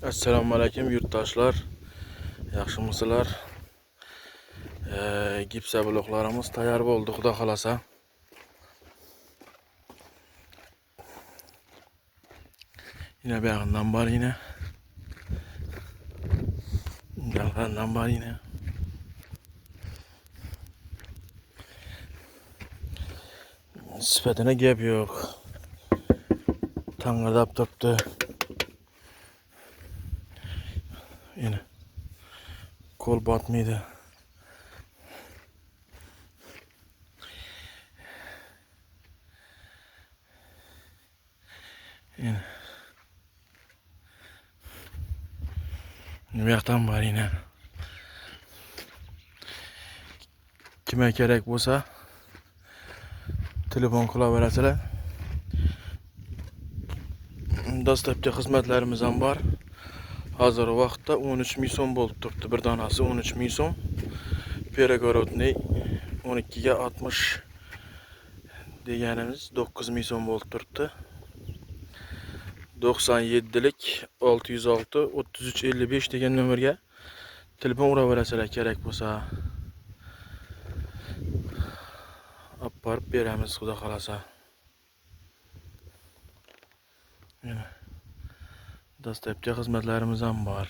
Assalomu alaykum yurtdoshlar. Yaxshimisizlar? Gipsa bloklarimiz tayyor bo'ldi, xudo xolasa. Yine bir yandan var yine. Yandan var yine. Sifatine gap yok. Tangırdap duruptu. Yine kol batmıydı. Yine bir yaktan var yine. Kime gerek bo'lsa telefon qilaverasizlar. Dastlabki xizmatlarimiz ham bor. Hozir vaqtda 13 ming so'm bo'lib turibdi. Bir donasi 13 ming so'm. Перегородный 12 ga 60 deganimiz 9 ming so'm bo'lib turibdi. 97lik 606 33 55 degan nomerga telefon uraverasizlar kerak bo'lsa. Olib borib beramiz, xudo xolasa. Dastlabki xizmatlarimiz ham bor.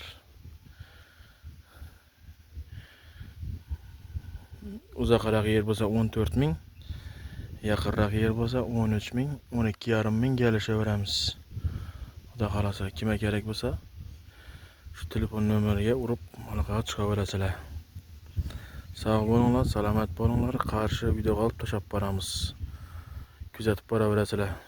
Uzoqroq yer bo'lsa 14 ming, yaqinroq yer bo'lsa 13 ming, 12,5 ming kelishaveramiz. Xudo xolasa, kimga kerak bo'lsa shu telefon nomeriga urib aloqaga chiqaverasizlar. Sog' bo'linglar, salomat bo'linglar. Qarshi videoga olib tashlab boramiz. Kuzatib boraverasizlar.